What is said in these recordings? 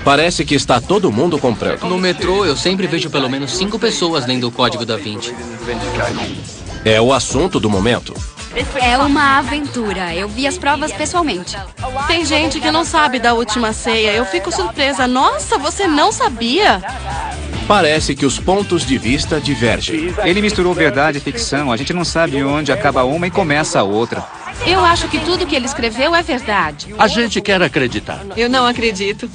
Parece que está todo mundo comprando. No metrô, eu sempre vejo pelo menos 5 pessoas lendo o Código da Vinci. É o assunto do momento. É uma aventura. Eu vi as provas pessoalmente. Tem gente que não sabe da Última Ceia. Eu fico surpresa. Nossa, você não sabia? Parece que os pontos de vista divergem. Ele misturou verdade e ficção. A gente não sabe onde acaba uma e começa a outra. Eu acho que tudo que ele escreveu é verdade. A gente quer acreditar. Eu não acredito.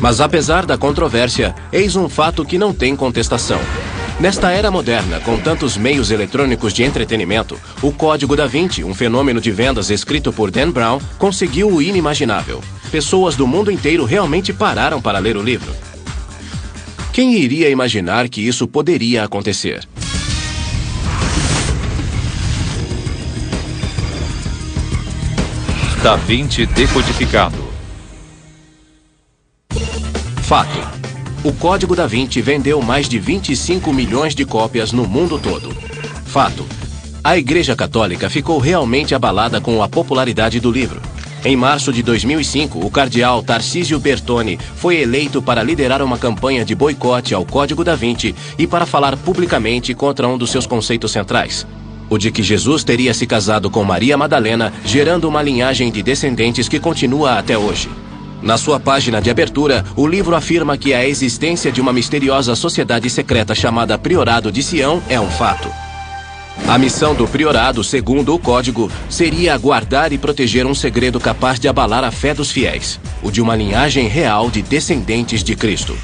Mas apesar da controvérsia, eis um fato que não tem contestação. Nesta era moderna, com tantos meios eletrônicos de entretenimento, o Código da Vinci, um fenômeno de vendas escrito por Dan Brown, conseguiu o inimaginável. Pessoas do mundo inteiro realmente pararam para ler o livro. Quem iria imaginar que isso poderia acontecer? Da Vinci decodificado. Fato. O Código da Vinci vendeu mais de 25 milhões de cópias no mundo todo. Fato. A Igreja Católica ficou realmente abalada com a popularidade do livro. Em março de 2005, o cardeal Tarcísio Bertone foi eleito para liderar uma campanha de boicote ao Código da Vinci e para falar publicamente contra um dos seus conceitos centrais: o de que Jesus teria se casado com Maria Madalena, gerando uma linhagem de descendentes que continua até hoje. Na sua página de abertura, o livro afirma que a existência de uma misteriosa sociedade secreta chamada Priorado de Sião é um fato. A missão do priorado, segundo o código, seria guardar e proteger um segredo capaz de abalar a fé dos fiéis, o de uma linhagem real de descendentes de Cristo.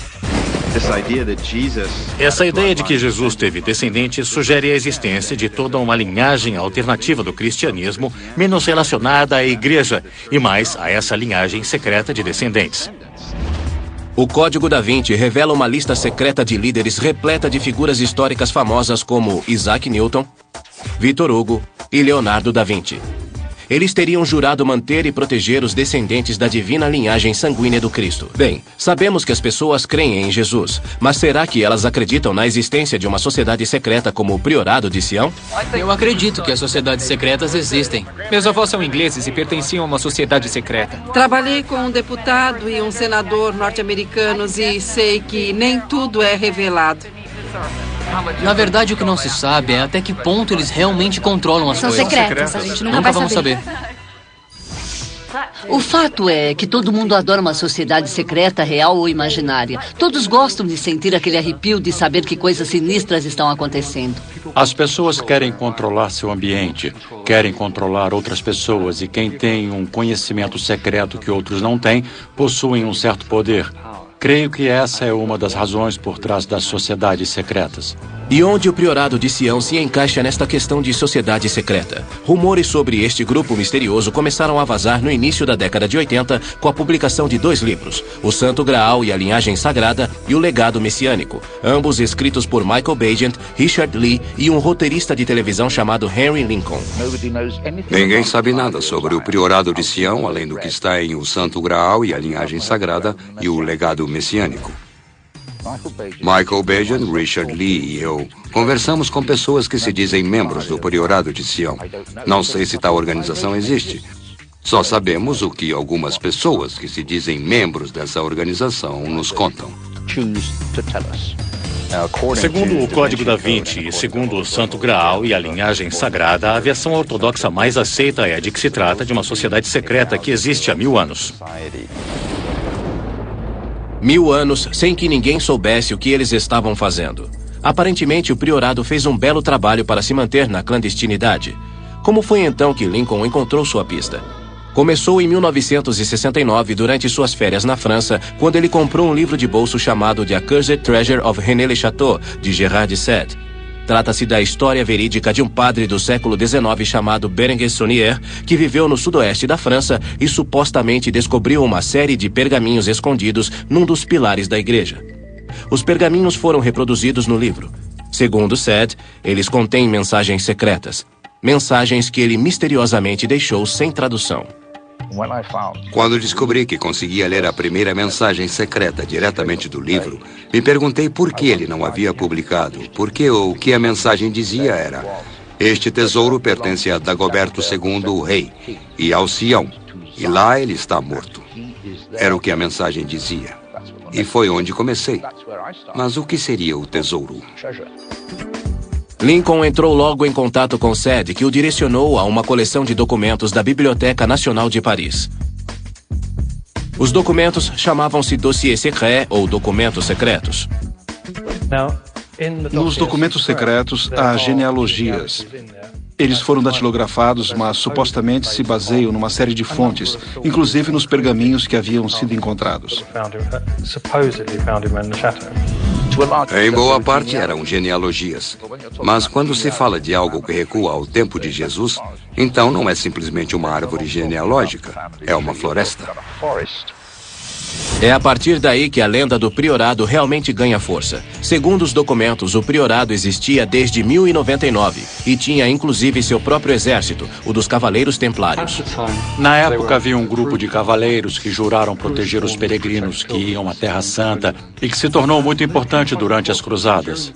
Essa ideia de que Jesus teve descendentes sugere a existência de toda uma linhagem alternativa do cristianismo, menos relacionada à igreja e mais a essa linhagem secreta de descendentes. O Código da Vinci revela uma lista secreta de líderes repleta de figuras históricas famosas como Isaac Newton, Victor Hugo e Leonardo da Vinci. Eles teriam jurado manter e proteger os descendentes da divina linhagem sanguínea do Cristo. Bem, sabemos que as pessoas creem em Jesus, mas será que elas acreditam na existência de uma sociedade secreta como o Priorado de Sião? Eu acredito que as sociedades secretas existem. Meus avós são ingleses e pertenciam a uma sociedade secreta. Trabalhei com um deputado e um senador norte-americanos e sei que nem tudo é revelado. Na verdade, o que não se sabe é até que ponto eles realmente controlam as São coisas. secretas, a gente nunca Nunca vai vamos saber. O fato é que todo mundo adora uma sociedade secreta, real ou imaginária. Todos gostam de sentir aquele arrepio de saber que coisas sinistras estão acontecendo. As pessoas querem controlar seu ambiente, querem controlar outras pessoas e quem tem um conhecimento secreto que outros não têm, possuem um certo poder. Creio que essa é uma das razões por trás das sociedades secretas. E onde o Priorado de Sião se encaixa nesta questão de sociedade secreta? Rumores sobre este grupo misterioso começaram a vazar no início da década de 80 com a publicação de 2 livros, O Santo Graal e a Linhagem Sagrada e O Legado Messiânico, ambos escritos por Michael Bagent, Richard Lee e um roteirista de televisão chamado Henry Lincoln. Ninguém sabe nada sobre o Priorado de Sião, além do que está em O Santo Graal e a Linhagem Sagrada e O Legado Messiânico. Michael Bagent, Richard Lee e eu conversamos com pessoas que se dizem membros do Priorado de Sião. Não sei se tal organização existe. Só sabemos o que algumas pessoas que se dizem membros dessa organização nos contam. Segundo o Código da Vinci e segundo o Santo Graal e a linhagem sagrada, a versão ortodoxa mais aceita é a de que se trata de uma sociedade secreta que existe há 1000 anos. 1000 anos sem que ninguém soubesse o que eles estavam fazendo. Aparentemente, o priorado fez um belo trabalho para se manter na clandestinidade. Como foi então que Lincoln encontrou sua pista? Começou em 1969, durante suas férias na França, quando ele comprou um livro de bolso chamado The Accursed Treasure of René Le Chateau, de Gerard de Sède. Trata-se da história verídica de um padre do século XIX chamado Berenguer Saunier, que viveu no sudoeste da França e supostamente descobriu uma série de pergaminhos escondidos num dos pilares da igreja. Os pergaminhos foram reproduzidos no livro. Segundo Sède, eles contêm mensagens secretas. Mensagens que ele misteriosamente deixou sem tradução. Quando descobri que conseguia ler a primeira mensagem secreta diretamente do livro, me perguntei por que ele não havia publicado, porque o que a mensagem dizia era: este tesouro pertence a Dagoberto II, o rei, e ao Sião, e lá ele está morto. Era o que a mensagem dizia. E foi onde comecei. Mas o que seria o tesouro? Lincoln entrou logo em contato com Sed, que o direcionou a uma coleção de documentos da Biblioteca Nacional de Paris. Os documentos chamavam-se dossiês secret ou documentos secretos. Nos documentos secretos há genealogias. Eles foram datilografados, mas supostamente se baseiam numa série de fontes, inclusive nos pergaminhos que haviam sido encontrados. Em boa parte eram genealogias. Mas quando se fala de algo que recua ao tempo de Jesus, então não é simplesmente uma árvore genealógica, é uma floresta. É a partir daí que a lenda do priorado realmente ganha força. Segundo os documentos, o priorado existia desde 1099 e tinha inclusive seu próprio exército, o dos Cavaleiros Templários. Na época havia um grupo de cavaleiros que juraram proteger os peregrinos que iam à Terra Santa e que se tornou muito importante durante as cruzadas.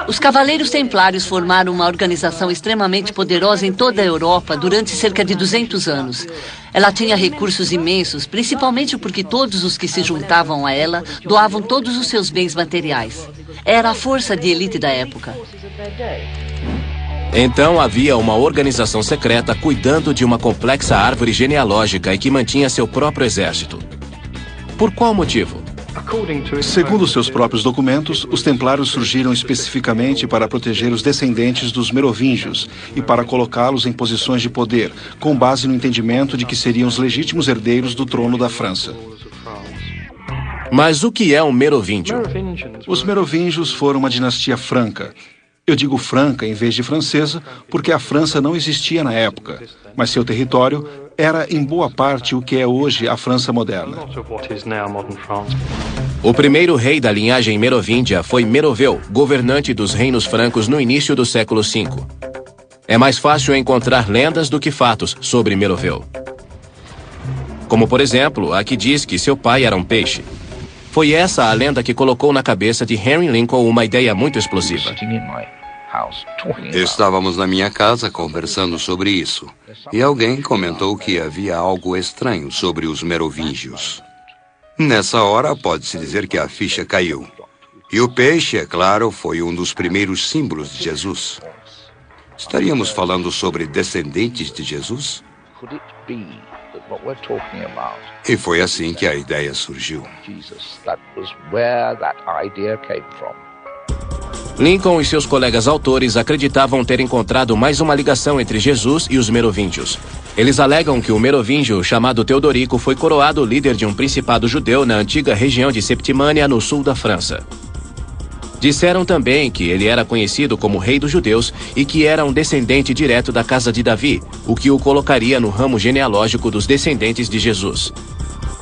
Os Cavaleiros Templários formaram uma organização extremamente poderosa em toda a Europa durante cerca de 200 anos. Ela tinha recursos imensos, principalmente porque todos os que se juntavam a ela doavam todos os seus bens materiais. Era a força de elite da época. Então havia uma organização secreta cuidando de uma complexa árvore genealógica e que mantinha seu próprio exército. Por qual motivo? Segundo seus próprios documentos, os templários surgiram especificamente para proteger os descendentes dos merovingios e para colocá-los em posições de poder, com base no entendimento de que seriam os legítimos herdeiros do trono da França. Mas o que é um merovingio? Os merovingios foram uma dinastia franca. Eu digo franca em vez de francesa porque a França não existia na época, mas seu território era em boa parte o que é hoje a França moderna. O primeiro rei da linhagem merovíndia foi Meroveu, governante dos reinos francos no início do século V. É mais fácil encontrar lendas do que fatos sobre Meroveu. Como, por exemplo, a que diz que seu pai era um peixe. Foi essa a lenda que colocou na cabeça de Henry Lincoln uma ideia muito explosiva. Estávamos na minha casa conversando sobre isso, e alguém comentou que havia algo estranho sobre os merovingios. Nessa hora, pode-se dizer que a ficha caiu. E o peixe, é claro, foi um dos primeiros símbolos de Jesus. Estaríamos falando sobre descendentes de Jesus? E foi assim que a ideia surgiu. Lincoln e seus colegas autores acreditavam ter encontrado mais uma ligação entre Jesus e os merovingios. Eles alegam que o merovingio chamado Teodorico foi coroado líder de um principado judeu na antiga região de Septimânia, no sul da França. Disseram também que ele era conhecido como Rei dos Judeus e que era um descendente direto da casa de Davi, o que o colocaria no ramo genealógico dos descendentes de Jesus.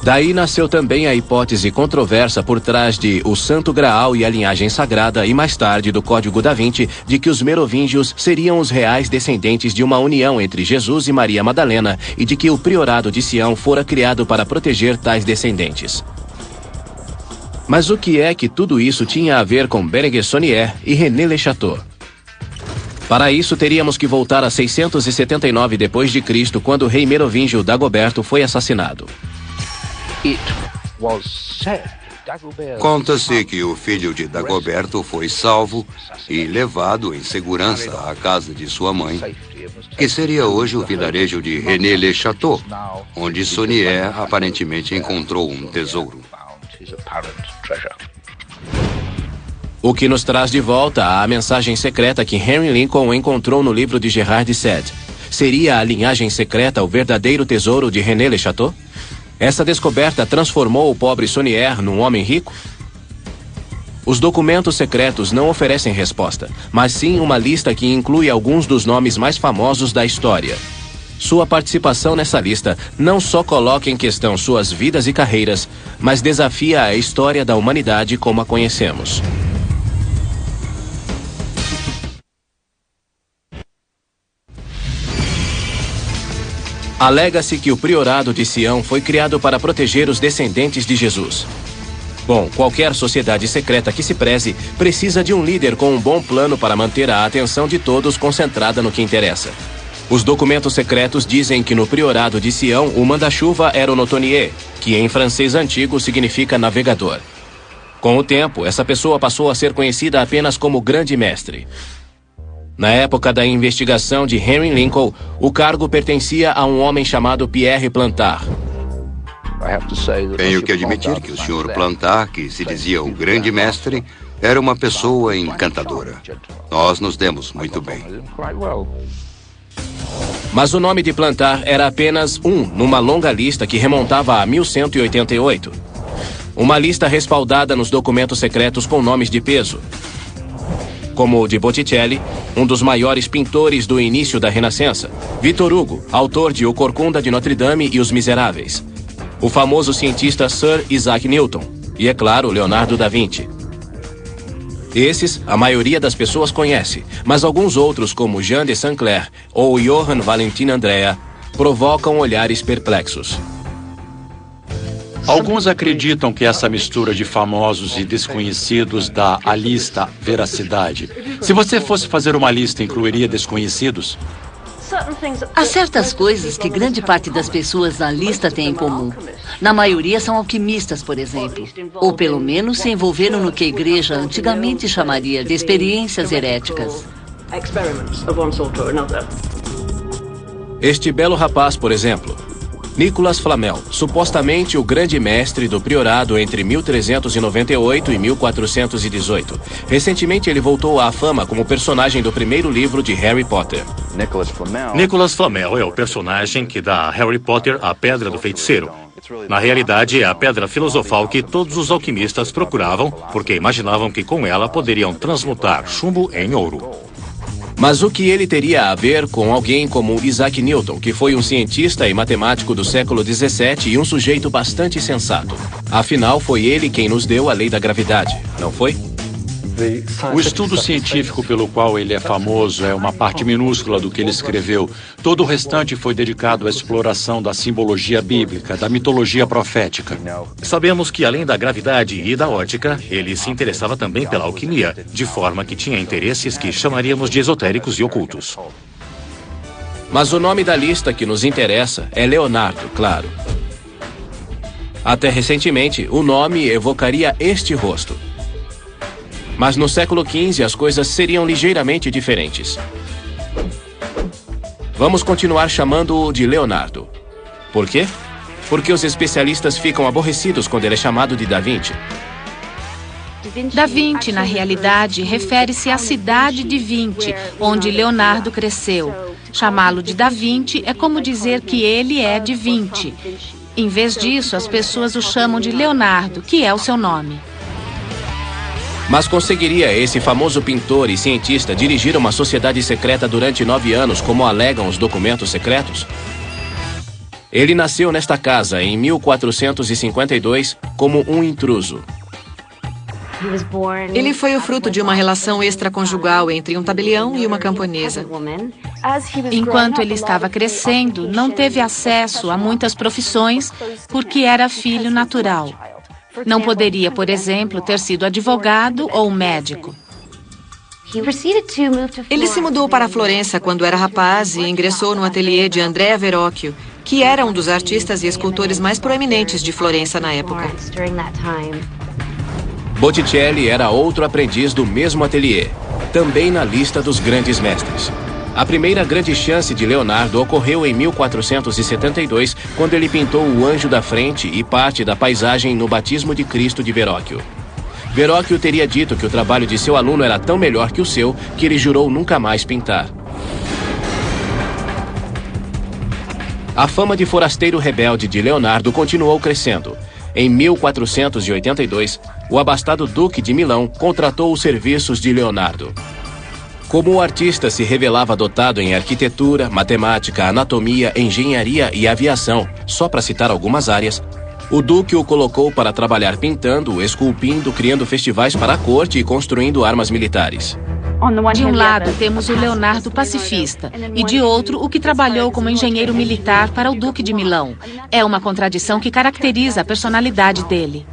Daí nasceu também a hipótese controversa por trás de o Santo Graal e a linhagem sagrada e mais tarde do Código da Vinci de que os merovingios seriam os reais descendentes de uma união entre Jesus e Maria Madalena e de que o priorado de Sião fora criado para proteger tais descendentes. Mas o que é que tudo isso tinha a ver com Bérenger Saunier e René Le Chateau? Para isso teríamos que voltar a 679 d.C., quando o rei merovingio Dagoberto foi assassinado. Conta-se que o filho de Dagoberto foi salvo e levado em segurança à casa de sua mãe, que seria hoje o vilarejo de René Le Chateau, onde Saunier aparentemente encontrou um tesouro. O que nos traz de volta à mensagem secreta que Henry Lincoln encontrou no livro de Gerard Sed. Seria a linhagem secreta o verdadeiro tesouro de René Le Chateau? Essa descoberta transformou o pobre Saunier num homem rico? Os documentos secretos não oferecem resposta, mas sim uma lista que inclui alguns dos nomes mais famosos da história. Sua participação nessa lista não só coloca em questão suas vidas e carreiras, mas desafia a história da humanidade como a conhecemos. Alega-se que o priorado de Sião foi criado para proteger os descendentes de Jesus. Bom, qualquer sociedade secreta que se preze precisa de um líder com um bom plano para manter a atenção de todos concentrada no que interessa. Os documentos secretos dizem que no priorado de Sião, o manda-chuva era o Notonier, que em francês antigo significa navegador. Com o tempo, essa pessoa passou a ser conhecida apenas como Grande Mestre. Na época da investigação de Henry Lincoln, o cargo pertencia a um homem chamado Pierre Plantard. Tenho que admitir que o Sr. Plantard, que se dizia o Grande Mestre, era uma pessoa encantadora. Nós nos demos muito bem. Mas o nome de Plantard era apenas um numa longa lista que remontava a 1188. Uma lista respaldada nos documentos secretos com nomes de peso, como o de Botticelli, um dos maiores pintores do início da Renascença, Victor Hugo, autor de O Corcunda de Notre Dame e Os Miseráveis, o famoso cientista Sir Isaac Newton e, é claro, Leonardo da Vinci. Esses, a maioria das pessoas conhece, mas alguns outros, como Jean de Saint-Clair ou Johann Valentin Andrea, provocam olhares perplexos. Alguns acreditam que essa mistura de famosos e desconhecidos dá à lista veracidade. Se você fosse fazer uma lista, incluiria desconhecidos? Há certas coisas que grande parte das pessoas na lista tem em comum. Na maioria são alquimistas, por exemplo. Ou pelo menos se envolveram no que a igreja antigamente chamaria de experiências heréticas. Este belo rapaz, por exemplo, Nicolas Flamel, supostamente o grande mestre do priorado entre 1398 e 1418. Recentemente ele voltou à fama como personagem do primeiro livro de Harry Potter. Nicolas Flamel é o personagem que dá a Harry Potter a Pedra do Feiticeiro. Na realidade, é a pedra filosofal que todos os alquimistas procuravam, porque imaginavam que com ela poderiam transmutar chumbo em ouro. Mas o que ele teria a ver com alguém como Isaac Newton, que foi um cientista e matemático do século XVII e um sujeito bastante sensato? Afinal, foi ele quem nos deu a lei da gravidade, não foi? O estudo científico pelo qual ele é famoso é uma parte minúscula do que ele escreveu. Todo o restante foi dedicado à exploração da simbologia bíblica, da mitologia profética. Sabemos que, além da gravidade e da ótica, ele se interessava também pela alquimia, de forma que tinha interesses que chamaríamos de esotéricos e ocultos. Mas o nome da lista que nos interessa é Leonardo, claro. Até recentemente, o nome evocaria este rosto. Mas no século XV as coisas seriam ligeiramente diferentes. Vamos continuar chamando-o de Leonardo. Por quê? Porque os especialistas ficam aborrecidos quando ele é chamado de Da Vinci. Da Vinci, na realidade, refere-se à cidade de Vinci, onde Leonardo cresceu. Chamá-lo de Da Vinci é como dizer que ele é de Vinci. Em vez disso, as pessoas o chamam de Leonardo, que é o seu nome. Mas conseguiria esse famoso pintor e cientista dirigir uma sociedade secreta durante 9 anos, como alegam os documentos secretos? Ele nasceu nesta casa em 1452 como um intruso. Ele foi o fruto de uma relação extraconjugal entre um tabelião e uma camponesa. Enquanto ele estava crescendo, não teve acesso a muitas profissões porque era filho natural. Não poderia, por exemplo, ter sido advogado ou médico. Ele se mudou para Florença quando era rapaz e ingressou no ateliê de Andrea Verrocchio, que era um dos artistas e escultores mais proeminentes de Florença na época. Botticelli era outro aprendiz do mesmo ateliê, também na lista dos grandes mestres. A primeira grande chance de Leonardo ocorreu em 1472, quando ele pintou o Anjo da Frente e parte da paisagem no Batismo de Cristo de Verrocchio. Verrocchio teria dito que o trabalho de seu aluno era tão melhor que o seu, que ele jurou nunca mais pintar. A fama de forasteiro rebelde de Leonardo continuou crescendo. Em 1482, o abastado Duque de Milão contratou os serviços de Leonardo. Como o artista se revelava dotado em arquitetura, matemática, anatomia, engenharia e aviação, só para citar algumas áreas, o Duque o colocou para trabalhar pintando, esculpindo, criando festivais para a corte e construindo armas militares. De um lado, temos o Leonardo pacifista, e de outro, o que trabalhou como engenheiro militar para o Duque de Milão. É uma contradição que caracteriza a personalidade dele.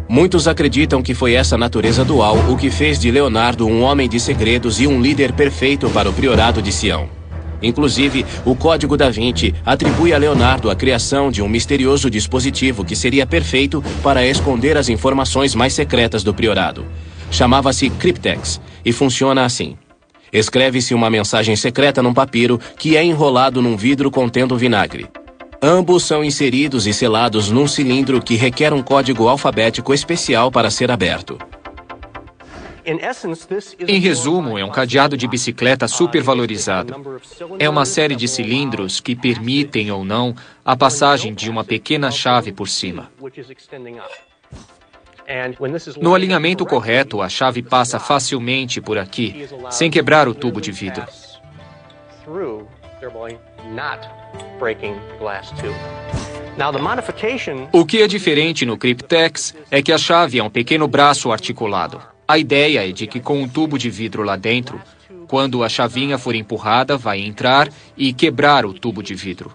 Muitos acreditam que foi essa natureza dual o que fez de Leonardo um homem de segredos e um líder perfeito para o priorado de Sião. Inclusive, o Código da Vinci atribui a Leonardo a criação de um misterioso dispositivo que seria perfeito para esconder as informações mais secretas do priorado. Chamava-se Cryptex e funciona assim. Escreve-se uma mensagem secreta num papiro que é enrolado num vidro contendo vinagre. Ambos são inseridos e selados num cilindro que requer um código alfabético especial para ser aberto. Em resumo, é um cadeado de bicicleta supervalorizado. É uma série de cilindros que permitem ou não a passagem de uma pequena chave por cima. No alinhamento correto, a chave passa facilmente por aqui, sem quebrar o tubo de vidro. O que é diferente no Cryptex é que a chave é um pequeno braço articulado. A ideia é de que com um tubo de vidro lá dentro, quando a chavinha for empurrada, vai entrar e quebrar o tubo de vidro.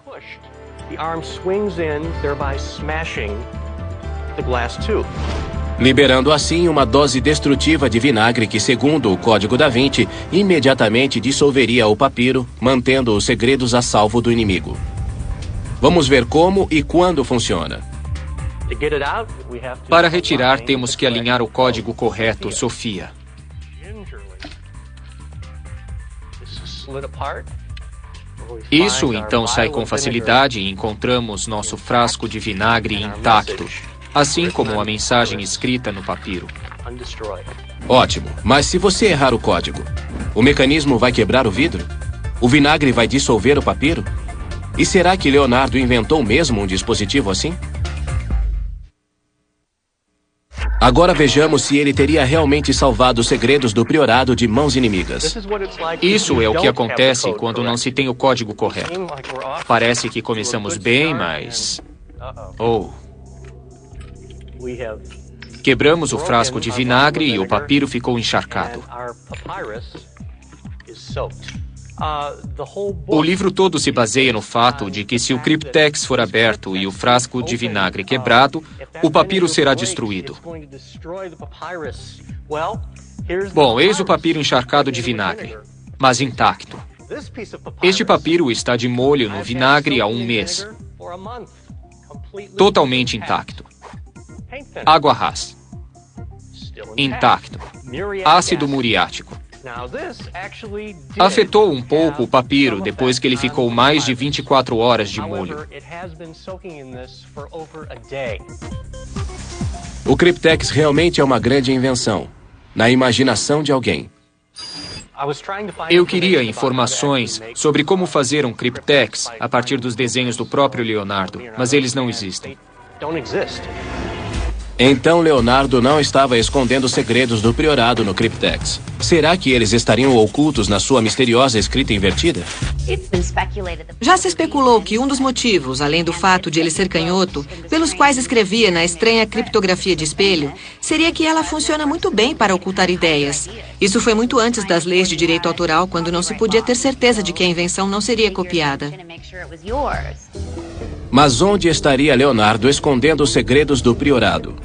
Liberando assim uma dose destrutiva de vinagre que, segundo o Código da Vinci, imediatamente dissolveria o papiro, mantendo os segredos a salvo do inimigo. Vamos ver como e quando funciona. Para retirar, temos que alinhar o código correto, Sofia. Isso então sai com facilidade e encontramos nosso frasco de vinagre intacto, assim como a mensagem escrita no papiro. Ótimo, mas se você errar o código, o mecanismo vai quebrar o vidro? O vinagre vai dissolver o papiro? E será que Leonardo inventou mesmo um dispositivo assim? Agora vejamos se ele teria realmente salvado os segredos do priorado de mãos inimigas. Isso é o que acontece quando não se tem o código correto. Parece que começamos bem, mas... Quebramos o frasco de vinagre e o papiro ficou encharcado. O livro todo se baseia no fato de que se o Cryptex for aberto e o frasco de vinagre quebrado, o papiro será destruído. Bom, eis o papiro encharcado de vinagre, mas intacto. Este papiro está de molho no vinagre há 1 mês. Totalmente intacto. Água ras. Intacto. Ácido muriático. Afetou um pouco o papiro depois que ele ficou mais de 24 horas de molho. O Cryptex realmente é uma grande invenção, na imaginação de alguém. Eu queria informações sobre como fazer um Cryptex a partir dos desenhos do próprio Leonardo, mas eles não existem. Então Leonardo não estava escondendo segredos do priorado no Cryptex. Será que eles estariam ocultos na sua misteriosa escrita invertida? Já se especulou que um dos motivos, além do fato de ele ser canhoto, pelos quais escrevia na estranha criptografia de espelho, seria que ela funciona muito bem para ocultar ideias. Isso foi muito antes das leis de direito autoral, quando não se podia ter certeza de que a invenção não seria copiada. Mas onde estaria Leonardo escondendo os segredos do priorado?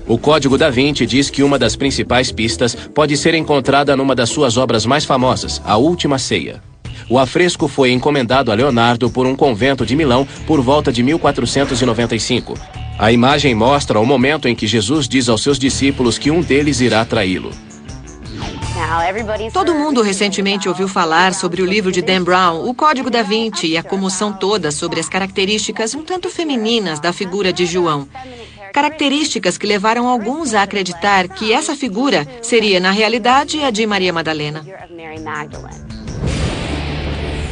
O Código da Vinci diz que uma das principais pistas pode ser encontrada numa das suas obras mais famosas, A Última Ceia. O afresco foi encomendado a Leonardo por um convento de Milão por volta de 1495. A imagem mostra o momento em que Jesus diz aos seus discípulos que um deles irá traí-lo. Todo mundo recentemente ouviu falar sobre o livro de Dan Brown, O Código da Vinci, e a comoção toda sobre as características um tanto femininas da figura de João. Características que levaram alguns a acreditar que essa figura seria, na realidade, a de Maria Madalena.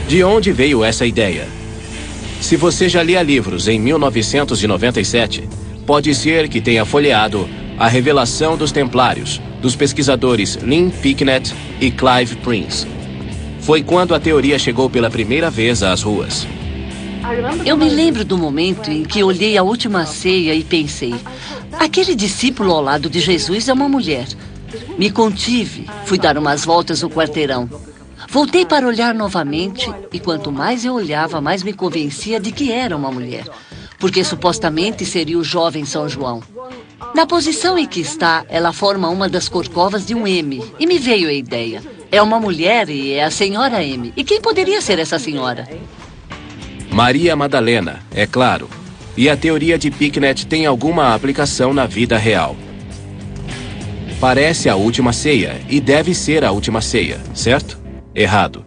De onde veio essa ideia? Se você já lia livros em 1997, pode ser que tenha folheado A Revelação dos Templários, dos pesquisadores Lynn Picknett e Clive Prince. Foi quando a teoria chegou pela primeira vez às ruas. Eu me lembro do momento em que olhei A Última Ceia e pensei, aquele discípulo ao lado de Jesus é uma mulher. Me contive, fui dar umas voltas no quarteirão. Voltei para olhar novamente e quanto mais eu olhava, mais me convencia de que era uma mulher, porque supostamente seria o jovem São João. Na posição em que está, ela forma uma das corcovas de um M, e me veio a ideia. É uma mulher e é a senhora M. E quem poderia ser essa senhora? Maria Madalena, é claro. E a teoria de Picknett tem alguma aplicação na vida real. Parece a última ceia e deve ser a última ceia, certo? Errado.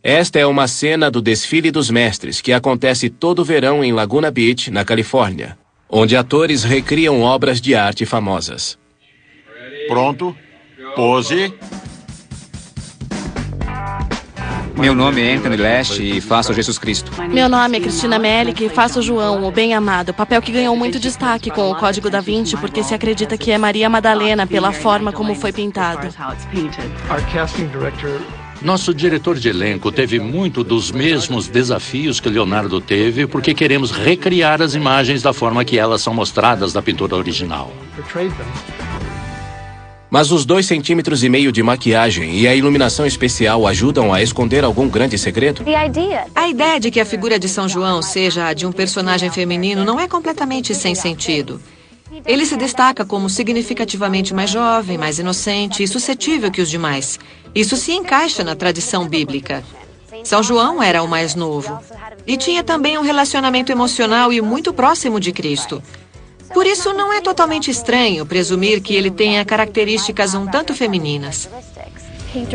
Esta é uma cena do Desfile dos Mestres que acontece todo verão em Laguna Beach, na Califórnia, onde atores recriam obras de arte famosas. Pronto? Pose. Meu nome é Anthony Leste e faço Jesus Cristo. Meu nome é Cristina Melick e faço João, o bem-amado, papel que ganhou muito destaque com o Código da Vinci porque se acredita que é Maria Madalena pela forma como foi pintado. Nosso diretor de elenco teve muito dos mesmos desafios que Leonardo teve porque queremos recriar as imagens da forma que elas são mostradas na pintura original. Mas os 2,5 centímetros de maquiagem e a iluminação especial ajudam a esconder algum grande segredo? A ideia de que a figura de São João seja a de um personagem feminino não é completamente sem sentido. Ele se destaca como significativamente mais jovem, mais inocente e suscetível que os demais. Isso se encaixa na tradição bíblica. São João era o mais novo e tinha também um relacionamento emocional e muito próximo de Cristo. Por isso, não é totalmente estranho presumir que ele tenha características um tanto femininas.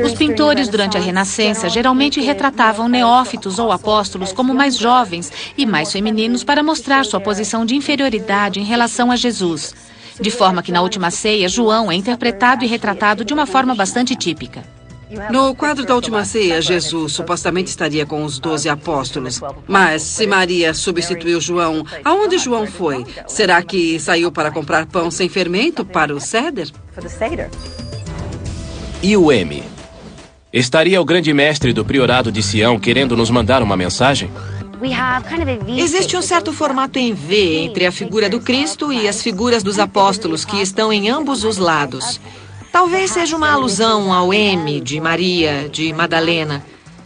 Os pintores durante a Renascença geralmente retratavam neófitos ou apóstolos como mais jovens e mais femininos para mostrar sua posição de inferioridade em relação a Jesus. De forma que na última ceia, João é interpretado e retratado de uma forma bastante típica. No quadro da última ceia, Jesus supostamente estaria com os 12 apóstolos. Mas se Maria substituiu João, aonde João foi? Será que saiu para comprar pão sem fermento para o Seder? E o M? Estaria o grande mestre do Priorado de Sião querendo nos mandar uma mensagem? Existe um certo formato em V entre a figura do Cristo e as figuras dos apóstolos que estão em ambos os lados. Talvez seja uma alusão ao M de Maria, de Madalena.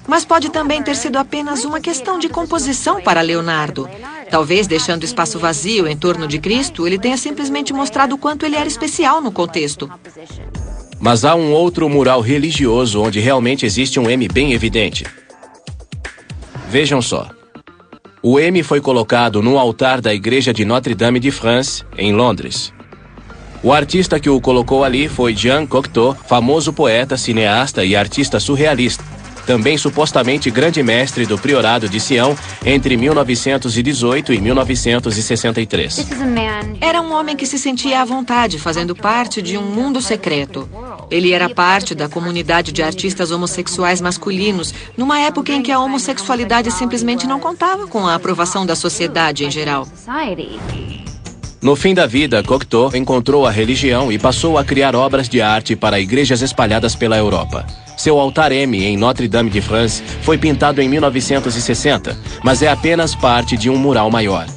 Mas pode também ter sido apenas uma questão de composição para Leonardo. Talvez, deixando espaço vazio em torno de Cristo, ele tenha simplesmente mostrado o quanto ele era especial no contexto. Mas há um outro mural religioso onde realmente existe um M bem evidente. Vejam só. O M foi colocado no altar da igreja de Notre-Dame de France, em Londres. O artista que o colocou ali foi Jean Cocteau, famoso poeta, cineasta e artista surrealista, também supostamente grande mestre do Priorado de Sião entre 1918 e 1963. Era um homem que se sentia à vontade, fazendo parte de um mundo secreto. Ele era parte da comunidade de artistas homossexuais masculinos, numa época em que a homossexualidade simplesmente não contava com a aprovação da sociedade em geral. No fim da vida, Cocteau encontrou a religião e passou a criar obras de arte para igrejas espalhadas pela Europa. Seu altar M em Notre-Dame de France foi pintado em 1960, mas é apenas parte de um mural maior.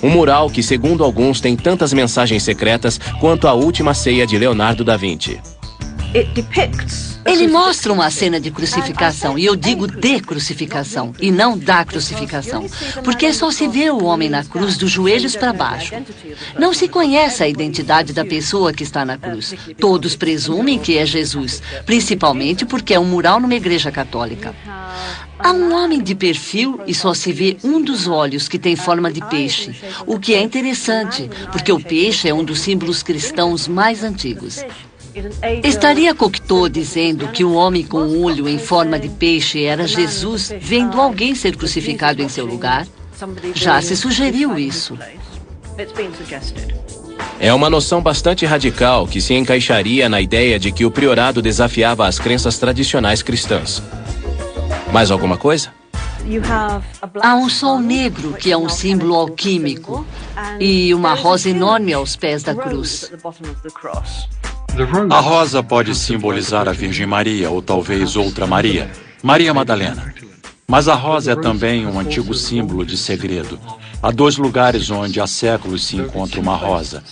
Um mural que, segundo alguns, tem tantas mensagens secretas quanto a Última Ceia de Leonardo da Vinci. Ele mostra uma cena de crucificação, e eu digo de crucificação, e não da crucificação, porque só se vê o homem na cruz dos joelhos para baixo. Não se conhece a identidade da pessoa que está na cruz. Todos presumem que é Jesus, principalmente porque é um mural numa igreja católica. Há um homem de perfil e só se vê um dos olhos que tem forma de peixe, o que é interessante, porque o peixe é um dos símbolos cristãos mais antigos. Estaria Cocteau dizendo que o homem com o olho em forma de peixe era Jesus, vendo alguém ser crucificado em seu lugar? Já se sugeriu isso. É uma noção bastante radical que se encaixaria na ideia de que o priorado desafiava as crenças tradicionais cristãs. Mais alguma coisa? Há um sol negro, que é um símbolo alquímico, e uma rosa enorme aos pés da cruz. A rosa pode simbolizar a Virgem Maria, ou talvez outra Maria, Maria Madalena. Mas a rosa é também um antigo símbolo de segredo. Há 2 lugares onde há séculos se encontra uma rosa.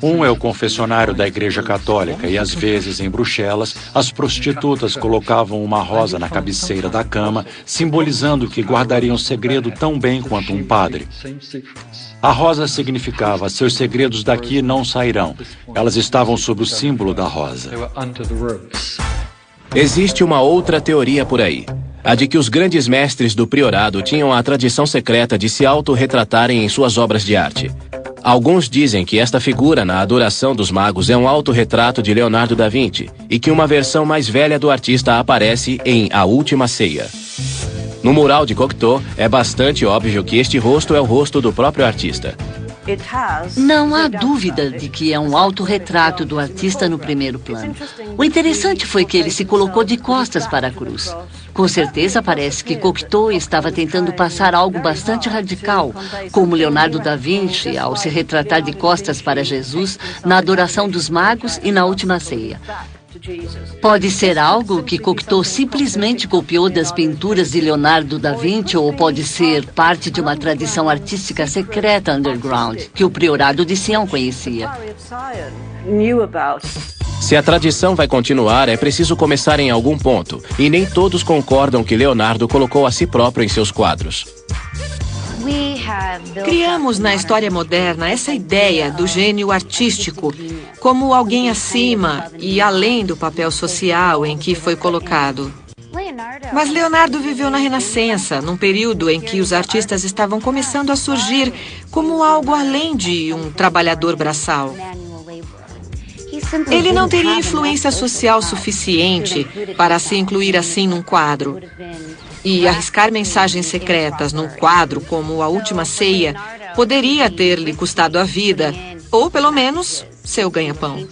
Um é o confessionário da Igreja Católica e, às vezes, em Bruxelas, as prostitutas colocavam uma rosa na cabeceira da cama, simbolizando que guardariam segredo tão bem quanto um padre. A rosa significava: seus segredos daqui não sairão. Elas estavam sob o símbolo da rosa. Existe uma outra teoria por aí. A de que os grandes mestres do priorado tinham a tradição secreta de se autorretratarem em suas obras de arte. Alguns dizem que esta figura na Adoração dos Magos é um autorretrato de Leonardo da Vinci e que uma versão mais velha do artista aparece em A Última Ceia. No mural de Cocteau, é bastante óbvio que este rosto é o rosto do próprio artista. Não há dúvida de que é um autorretrato do artista no primeiro plano. O interessante foi que ele se colocou de costas para a cruz. Com certeza parece que Cocteau estava tentando passar algo bastante radical, como Leonardo da Vinci ao se retratar de costas para Jesus na Adoração dos Magos e na Última Ceia. Pode ser algo que Cocteau simplesmente copiou das pinturas de Leonardo da Vinci ou pode ser parte de uma tradição artística secreta underground que o priorado de Sião conhecia. Se a tradição vai continuar, é preciso começar em algum ponto, e nem todos concordam que Leonardo colocou a si próprio em seus quadros. Criamos na história moderna essa ideia do gênio artístico como alguém acima e além do papel social em que foi colocado. Mas Leonardo viveu na Renascença, num período em que os artistas estavam começando a surgir como algo além de um trabalhador braçal. Ele não teria influência social suficiente para se incluir assim num quadro. E arriscar mensagens secretas num quadro como A Última Ceia poderia ter-lhe custado a vida, ou pelo menos seu ganha-pão.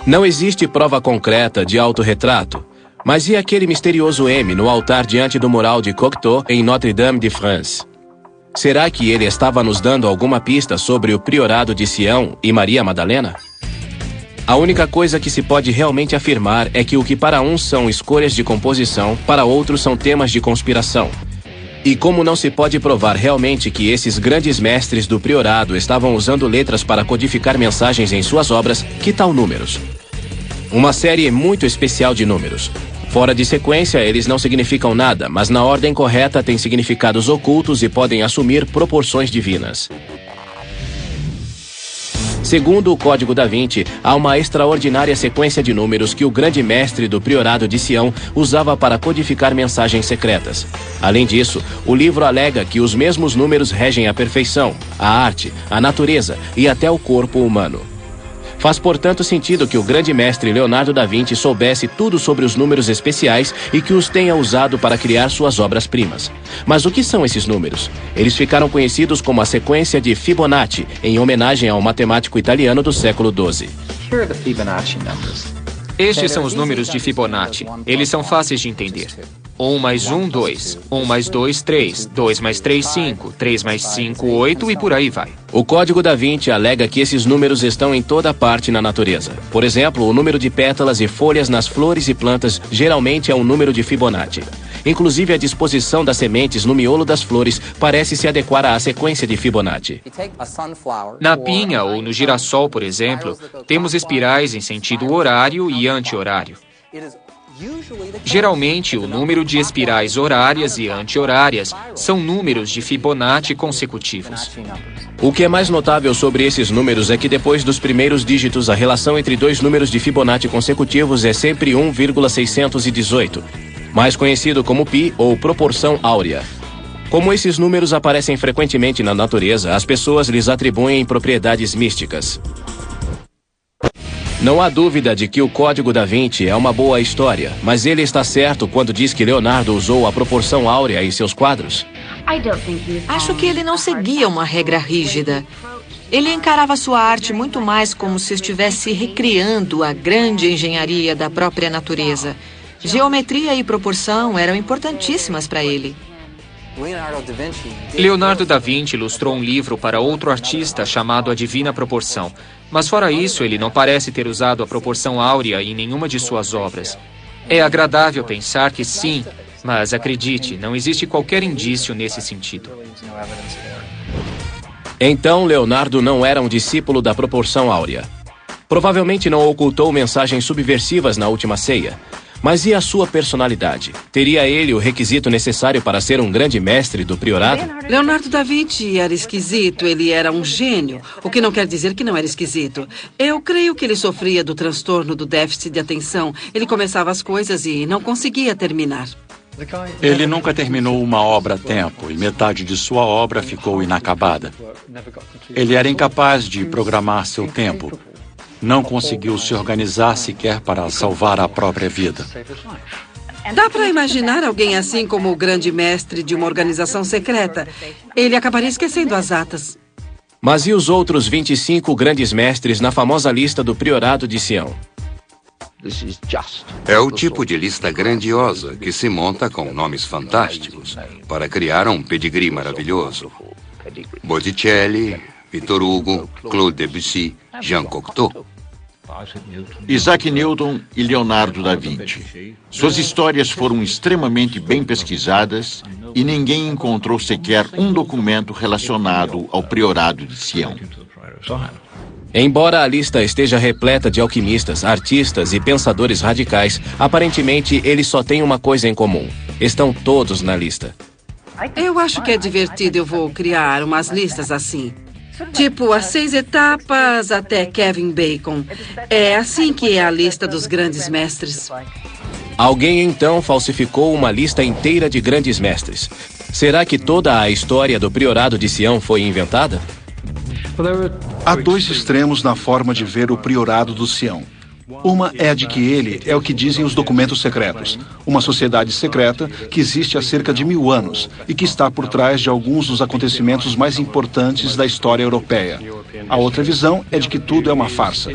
Não existe prova concreta de autorretrato, mas e aquele misterioso M no altar diante do mural de Cocteau em Notre-Dame-de-France? Será que ele estava nos dando alguma pista sobre o priorado de Sião e Maria Madalena? A única coisa que se pode realmente afirmar é que o que para uns são escolhas de composição, para outros são temas de conspiração. E como não se pode provar realmente que esses grandes mestres do priorado estavam usando letras para codificar mensagens em suas obras, que tal números? Uma série muito especial de números. Fora de sequência, eles não significam nada, mas na ordem correta têm significados ocultos e podem assumir proporções divinas. Segundo o Código da Vinci, há uma extraordinária sequência de números que o grande mestre do priorado de Sião usava para codificar mensagens secretas. Além disso, o livro alega que os mesmos números regem a perfeição, a arte, a natureza e até o corpo humano. Faz, portanto, sentido que o grande mestre Leonardo da Vinci soubesse tudo sobre os números especiais e que os tenha usado para criar suas obras-primas. Mas o que são esses números? Eles ficaram conhecidos como a sequência de Fibonacci, em homenagem ao matemático italiano do século XII. Estes são os números de Fibonacci. Eles são fáceis de entender. 1 mais 1, 2. 1 mais 2, 3. 2 mais 3, 5. 3 mais 5, 8 e por aí vai. O Código da Vinci alega que esses números estão em toda parte na natureza. Por exemplo, o número de pétalas e folhas nas flores e plantas geralmente é um número de Fibonacci. Inclusive, a disposição das sementes no miolo das flores parece se adequar à sequência de Fibonacci. Na pinha ou no girassol, por exemplo, temos espirais em sentido horário e anti-horário. Geralmente, o número de espirais horárias e anti-horárias são números de Fibonacci consecutivos. O que é mais notável sobre esses números é que depois dos primeiros dígitos, a relação entre dois números de Fibonacci consecutivos é sempre 1,618, mais conhecido como π ou proporção áurea. Como esses números aparecem frequentemente na natureza, as pessoas lhes atribuem propriedades místicas. Não há dúvida de que o Código da Vinci é uma boa história, mas ele está certo quando diz que Leonardo usou a proporção áurea em seus quadros? Acho que ele não seguia uma regra rígida. Ele encarava sua arte muito mais como se estivesse recriando a grande engenharia da própria natureza. Geometria e proporção eram importantíssimas para ele. Leonardo da Vinci ilustrou um livro para outro artista chamado A Divina Proporção. Mas fora isso, ele não parece ter usado a proporção áurea em nenhuma de suas obras. É agradável pensar que sim, mas acredite, não existe qualquer indício nesse sentido. Então, Leonardo não era um discípulo da proporção áurea. Provavelmente não ocultou mensagens subversivas na última ceia. Mas e a sua personalidade? Teria ele o requisito necessário para ser um grande mestre do priorado? Leonardo da Vinci era esquisito, ele era um gênio, o que não quer dizer que não era esquisito. Eu creio que ele sofria do transtorno do déficit de atenção. Ele começava as coisas e não conseguia terminar. Ele nunca terminou uma obra a tempo e metade de sua obra ficou inacabada. Ele era incapaz de programar seu tempo. Não conseguiu se organizar sequer para salvar a própria vida. Dá para imaginar alguém assim como o grande mestre de uma organização secreta. Ele acabaria esquecendo as atas. Mas e os outros 25 grandes mestres na famosa lista do Priorado de Sião? É o tipo de lista grandiosa que se monta com nomes fantásticos para criar um pedigree maravilhoso. Botticelli, Victor Hugo, Claude Debussy, Jean Cocteau. Isaac Newton e Leonardo da Vinci. Suas histórias foram extremamente bem pesquisadas e ninguém encontrou sequer um documento relacionado ao Priorado de Sião. Embora a lista esteja repleta de alquimistas, artistas e pensadores radicais, aparentemente eles só têm uma coisa em comum. Estão todos na lista. Eu acho que é divertido, eu vou criar umas listas assim. Tipo, as 6 etapas até Kevin Bacon. É assim que é a lista dos grandes mestres. Alguém então falsificou uma lista inteira de grandes mestres. Será que toda a história do Priorado de Sião foi inventada? Há dois extremos na forma de ver o Priorado do Sião. Uma é a de que ele é o que dizem os documentos secretos, uma sociedade secreta que existe há cerca de 1000 anos e que está por trás de alguns dos acontecimentos mais importantes da história europeia. A outra visão é de que tudo é uma farsa.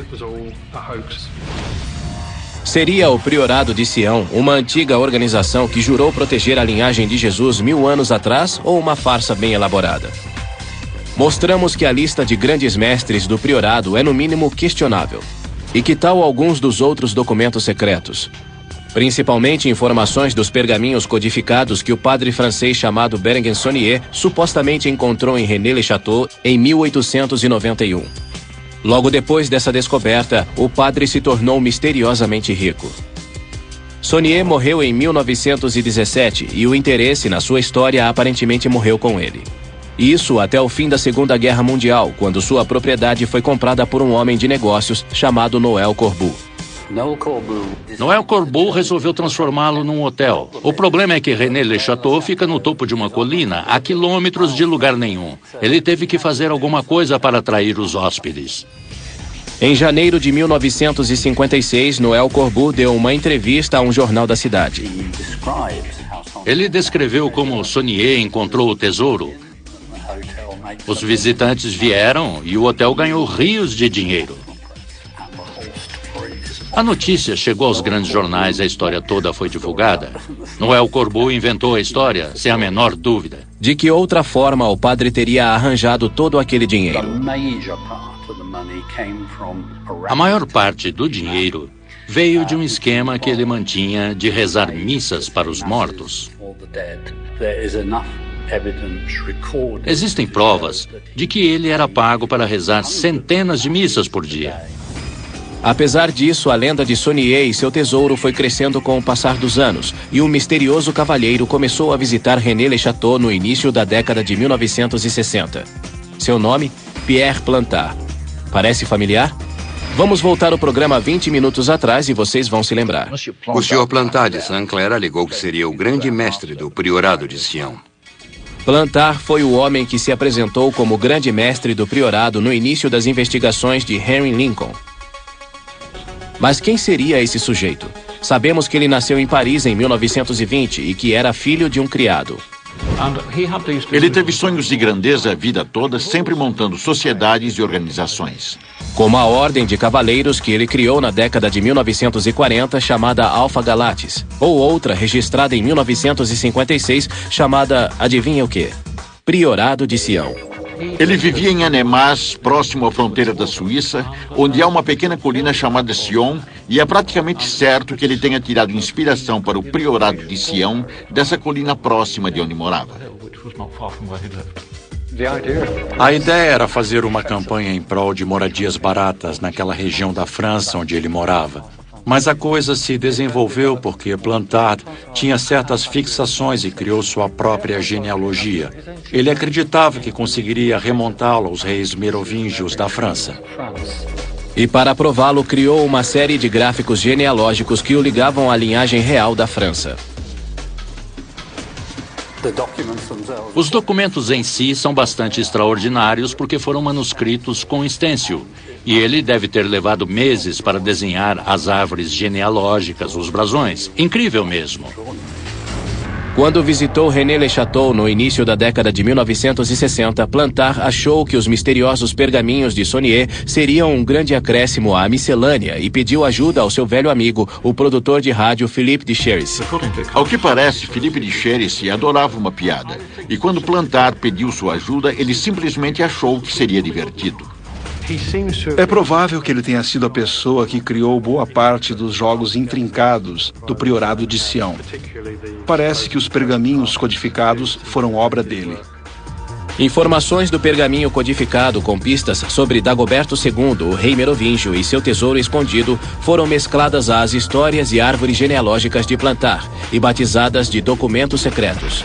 Seria o Priorado de Sião uma antiga organização que jurou proteger a linhagem de Jesus 1000 anos atrás ou uma farsa bem elaborada? Mostramos que a lista de grandes mestres do Priorado é no mínimo questionável. E que tal alguns dos outros documentos secretos? Principalmente informações dos pergaminhos codificados que o padre francês chamado Berenguer Saunier supostamente encontrou em René Le Chateau em 1891. Logo depois dessa descoberta, o padre se tornou misteriosamente rico. Saunier morreu em 1917 e o interesse na sua história aparentemente morreu com ele. Isso até o fim da Segunda Guerra Mundial, quando sua propriedade foi comprada por um homem de negócios chamado Noel Corbu. Noel Corbu resolveu transformá-lo num hotel. O problema é que René Le Chateau fica no topo de uma colina, a quilômetros de lugar nenhum. Ele teve que fazer alguma coisa para atrair os hóspedes. Em janeiro de 1956, Noel Corbu deu uma entrevista a um jornal da cidade. Ele descreveu como Saunier encontrou o tesouro. Os visitantes vieram e o hotel ganhou rios de dinheiro. A notícia chegou aos grandes jornais, a história toda foi divulgada. Noel Corbu inventou a história, sem a menor dúvida. De que outra forma o padre teria arranjado todo aquele dinheiro? A maior parte do dinheiro veio de um esquema que ele mantinha de rezar missas para os mortos. Existem provas de que ele era pago para rezar centenas de missas por dia. Apesar disso, a lenda de Saunier e seu tesouro foi crescendo com o passar dos anos, e um misterioso cavalheiro começou a visitar René Le Chateau no início da década de 1960. Seu nome? Pierre Plantard. Parece familiar? Vamos voltar o programa 20 minutos atrás e vocês vão se lembrar. O Sr. Plantard de Saint-Clair alegou que seria o grande mestre do Priorado de Sião. Plantard foi o homem que se apresentou como grande mestre do priorado no início das investigações de Henry Lincoln. Mas quem seria esse sujeito? Sabemos que ele nasceu em Paris em 1920 e que era filho de um criado. Ele teve sonhos de grandeza a vida toda, sempre montando sociedades e organizações. Como a Ordem de Cavaleiros que ele criou na década de 1940, chamada Alpha Galatis, ou outra registrada em 1956, chamada, adivinha o quê? Priorado de Sião. Ele vivia em Annemasse, próximo à fronteira da Suíça, onde há uma pequena colina chamada Sion, e é praticamente certo que ele tenha tirado inspiração para o Priorado de Sião dessa colina próxima de onde morava. A ideia era fazer uma campanha em prol de moradias baratas naquela região da França onde ele morava. Mas a coisa se desenvolveu porque Plantard tinha certas fixações e criou sua própria genealogia. Ele acreditava que conseguiria remontá-lo aos reis merovingios da França. E para prová-lo, criou uma série de gráficos genealógicos que o ligavam à linhagem real da França. Os documentos em si são bastante extraordinários porque foram manuscritos com stencil. E ele deve ter levado meses para desenhar as árvores genealógicas, os brasões. Incrível mesmo. Quando visitou René Le Chateau no início da década de 1960, Plantard achou que os misteriosos pergaminhos de Saunier seriam um grande acréscimo à miscelânea e pediu ajuda ao seu velho amigo, o produtor de rádio Philippe de Chérizy. Ao que parece, Philippe de Chérizy adorava uma piada. E quando Plantard pediu sua ajuda, ele simplesmente achou que seria divertido. É provável que ele tenha sido a pessoa que criou boa parte dos jogos intrincados do Priorado de Sião. Parece que os pergaminhos codificados foram obra dele. Informações do pergaminho codificado com pistas sobre Dagoberto II, o rei merovingio, e seu tesouro escondido foram mescladas às histórias e árvores genealógicas de Plantard e batizadas de documentos secretos.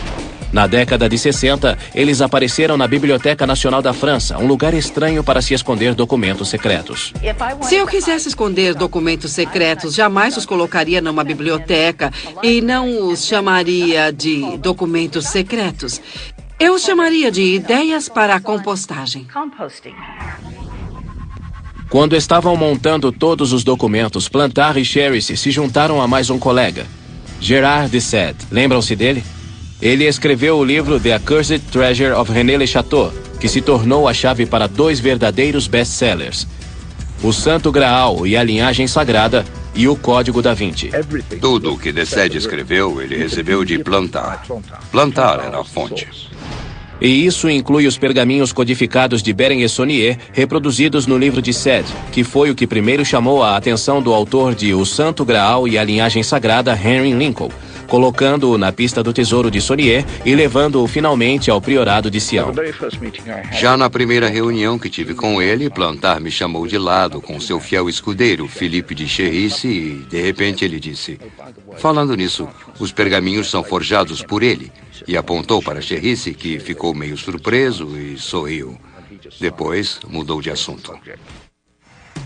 Na década de 60, eles apareceram na Biblioteca Nacional da França, um lugar estranho para se esconder documentos secretos. Se eu quisesse esconder documentos secretos, jamais os colocaria numa biblioteca e não os chamaria de documentos secretos. Eu os chamaria de ideias para a compostagem. Quando estavam montando todos os documentos, Plantard e Chérizy se juntaram a mais um colega, Gérard de Sade. Lembram-se dele? Ele escreveu o livro The Accursed Treasure of René Le Chateau, que se tornou a chave para 2 verdadeiros best-sellers: O Santo Graal e a Linhagem Sagrada e O Código da Vinci. Tudo o que de Sade escreveu, ele recebeu de Plantard. Plantard era a fonte. E isso inclui os pergaminhos codificados de Berenguer Saunier, reproduzidos no livro de Sade, que foi o que primeiro chamou a atenção do autor de O Santo Graal e a Linhagem Sagrada, Henry Lincoln, colocando-o na pista do tesouro de Saunier e levando-o finalmente ao Priorado de Sião. Já na primeira reunião que tive com ele, Plantard me chamou de lado com seu fiel escudeiro, Philippe de Chérizy, e de repente ele disse: falando nisso, os pergaminhos são forjados por ele. E apontou para Chérizy, que ficou meio surpreso e sorriu. Depois, mudou de assunto.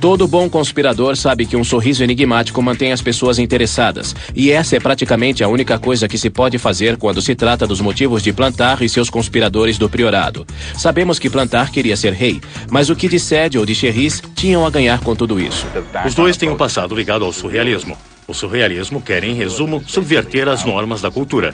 Todo bom conspirador sabe que um sorriso enigmático mantém as pessoas interessadas, e essa é praticamente a única coisa que se pode fazer quando se trata dos motivos de Plantard e seus conspiradores do Priorado. Sabemos que Plantard queria ser rei, mas o que de Sade ou de Chérizy tinham a ganhar com tudo isso? Os dois têm um passado ligado ao surrealismo. O surrealismo quer, em resumo, subverter as normas da cultura.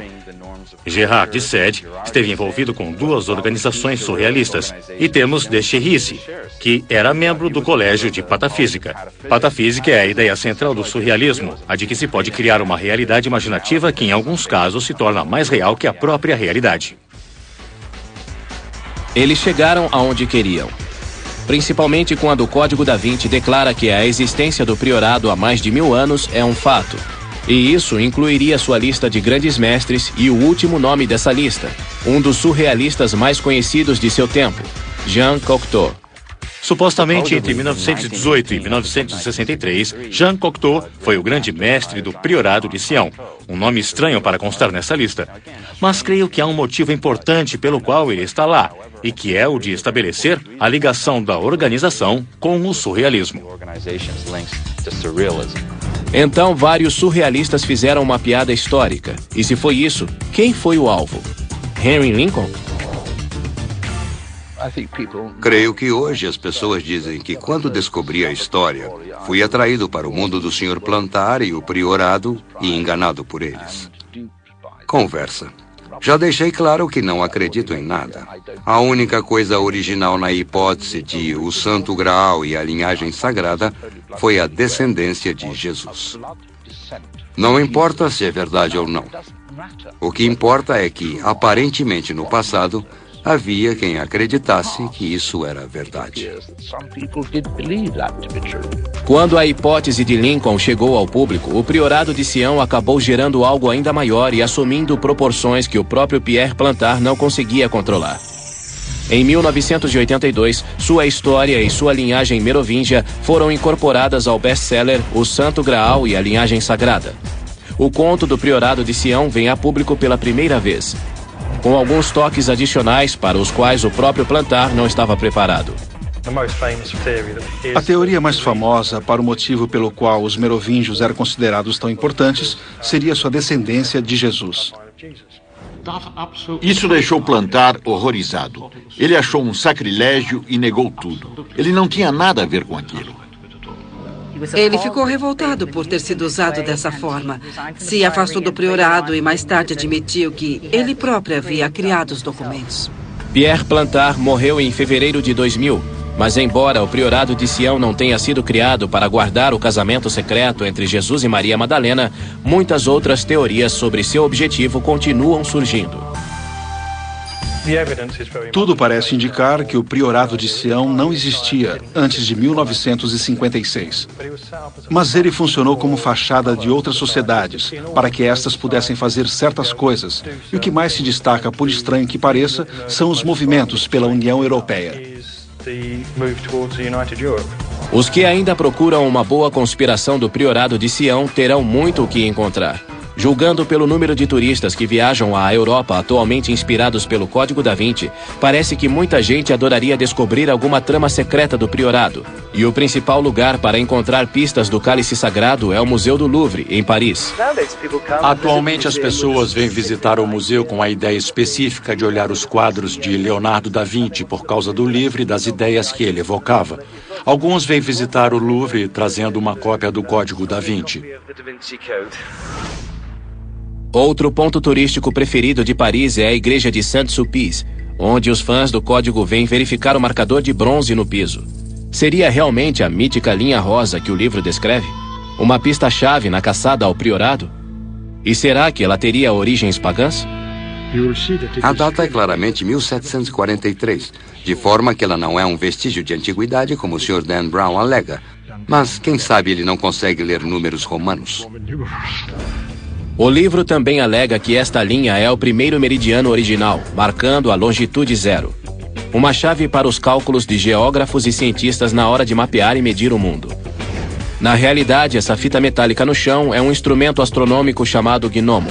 Gérard de Sade esteve envolvido com 2 organizações surrealistas. E temos de Chérizy, que era membro do Colégio de Patafísica. Patafísica é a ideia central do surrealismo, a de que se pode criar uma realidade imaginativa que, em alguns casos, se torna mais real que a própria realidade. Eles chegaram aonde queriam. Principalmente quando o Código da Vinci declara que a existência do Priorado há mais de 1000 anos é um fato. E isso incluiria sua lista de grandes mestres e o último nome dessa lista, um dos surrealistas mais conhecidos de seu tempo, Jean Cocteau. Supostamente, entre 1918 e 1963, Jean Cocteau foi o grande mestre do Priorado de Sião, um nome estranho para constar nessa lista. Mas creio que há um motivo importante pelo qual ele está lá, e que é o de estabelecer a ligação da organização com o surrealismo. Então, vários surrealistas fizeram uma piada histórica. E se foi isso, quem foi o alvo? Henry Lincoln? Creio que hoje as pessoas dizem que quando descobri a história, fui atraído para o mundo do Sr. Plantard e o Priorado e enganado por eles. Conversa. Já deixei claro que não acredito em nada. A única coisa original na hipótese de o Santo Graal e a linhagem sagrada foi a descendência de Jesus. Não importa se é verdade ou não. O que importa é que, aparentemente no passado, havia quem acreditasse que isso era verdade. Quando a hipótese de Lincoln chegou ao público, o Priorado de Sião acabou gerando algo ainda maior e assumindo proporções que o próprio Pierre Plantard não conseguia controlar. Em 1982, sua história e sua linhagem merovingia foram incorporadas ao best-seller O Santo Graal e a Linhagem Sagrada. O conto do Priorado de Sião vem a público pela primeira vez, com alguns toques adicionais para os quais o próprio Plantar não estava preparado. A teoria mais famosa para o motivo pelo qual os merovingios eram considerados tão importantes seria sua descendência de Jesus. Isso deixou Plantar horrorizado. Ele achou um sacrilégio e negou tudo. Ele não tinha nada a ver com aquilo. Ele ficou revoltado por ter sido usado dessa forma. Se afastou do priorado e mais tarde admitiu que ele próprio havia criado os documentos. Pierre Plantar morreu em fevereiro de 2000. Mas embora o Priorado de Sião não tenha sido criado para guardar o casamento secreto entre Jesus e Maria Madalena, muitas outras teorias sobre seu objetivo continuam surgindo. Tudo parece indicar que o Priorado de Sião não existia antes de 1956. Mas ele funcionou como fachada de outras sociedades, para que estas pudessem fazer certas coisas. E o que mais se destaca, por estranho que pareça, são os movimentos pela União Europeia. Os que ainda procuram uma boa conspiração do Priorado de Sião terão muito o que encontrar. Julgando pelo número de turistas que viajam à Europa atualmente inspirados pelo Código da Vinci, parece que muita gente adoraria descobrir alguma trama secreta do Priorado. E o principal lugar para encontrar pistas do cálice sagrado é o Museu do Louvre, em Paris. Atualmente as pessoas vêm visitar o museu com a ideia específica de olhar os quadros de Leonardo da Vinci por causa do livro e das ideias que ele evocava. Alguns vêm visitar o Louvre trazendo uma cópia do Código da Vinci. Outro ponto turístico preferido de Paris é a Igreja de Saint-Sulpice, onde os fãs do código vêm verificar o marcador de bronze no piso. Seria realmente a mítica linha rosa que o livro descreve? Uma pista-chave na caçada ao Priorado? E será que ela teria origens pagãs? A data é claramente 1743, de forma que ela não é um vestígio de antiguidade como o Sr. Dan Brown alega. Mas quem sabe ele não consegue ler números romanos. O livro também alega que esta linha é o primeiro meridiano original, marcando a longitude zero. Uma chave para os cálculos de geógrafos e cientistas na hora de mapear e medir o mundo. Na realidade, essa fita metálica no chão é um instrumento astronômico chamado gnomo.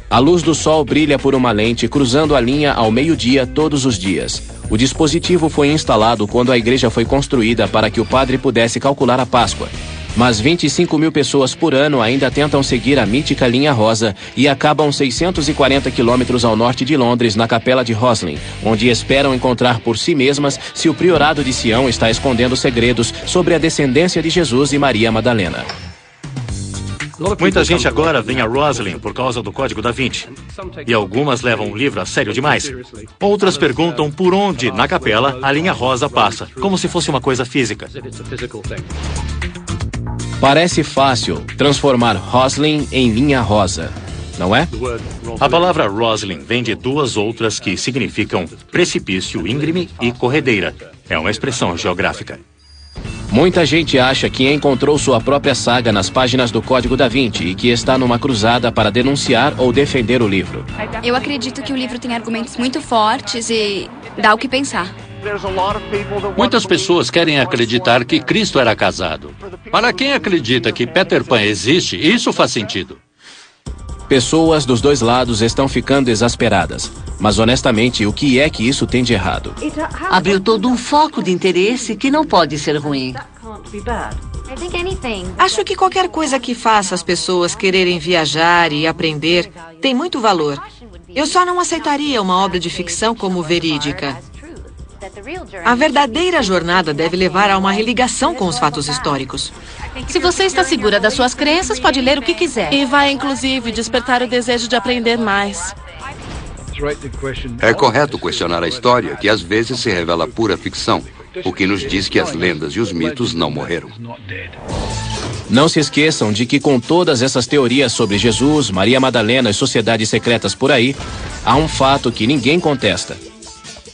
A luz do sol brilha por uma lente cruzando a linha ao meio-dia todos os dias. O dispositivo foi instalado quando a igreja foi construída para que o padre pudesse calcular a Páscoa. Mas 25 mil pessoas por ano ainda tentam seguir a mítica linha rosa e acabam 640 quilômetros ao norte de Londres, na capela de Roslin, onde esperam encontrar por si mesmas se o Priorado de Sião está escondendo segredos sobre a descendência de Jesus e Maria Madalena. Muita gente agora vem a Roslin por causa do Código da Vinci. E algumas levam o livro a sério demais. Outras perguntam por onde, na capela, a linha rosa passa, como se fosse uma coisa física. Parece fácil transformar Roslin em linha rosa, não é? A palavra Roslin vem de duas outras que significam precipício íngreme e corredeira. É uma expressão geográfica. Muita gente acha que encontrou sua própria saga nas páginas do Código da Vinci e que está numa cruzada para denunciar ou defender o livro. Eu acredito que o livro tem argumentos muito fortes e dá o que pensar. Muitas pessoas querem acreditar que Cristo era casado. Para quem acredita que Peter Pan existe, isso faz sentido. Pessoas dos dois lados estão ficando exasperadas. Mas honestamente, o que é que isso tem de errado? Abriu todo um foco de interesse que não pode ser ruim. Acho que qualquer coisa que faça as pessoas quererem viajar e aprender tem muito valor. Eu só não aceitaria uma obra de ficção como verídica. A verdadeira jornada deve levar a uma religação com os fatos históricos. Se você está segura das suas crenças, pode ler o que quiser. E vai, inclusive, despertar o desejo de aprender mais. É correto questionar a história, que às vezes se revela pura ficção, o que nos diz que as lendas e os mitos não morreram. Não se esqueçam de que com todas essas teorias sobre Jesus, Maria Madalena e sociedades secretas por aí, há um fato que ninguém contesta.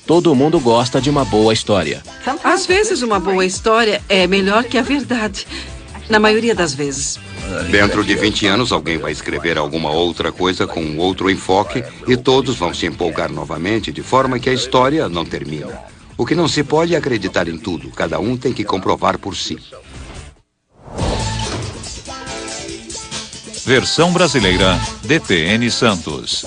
Todo mundo gosta de uma boa história. Às vezes uma boa história é melhor que a verdade. Na maioria das vezes. Dentro de 20 anos, alguém vai escrever alguma outra coisa com um outro enfoque e todos vão se empolgar novamente, de forma que a história não termina. O que não se pode é acreditar em tudo. Cada um tem que comprovar por si. Versão brasileira, DPN Santos.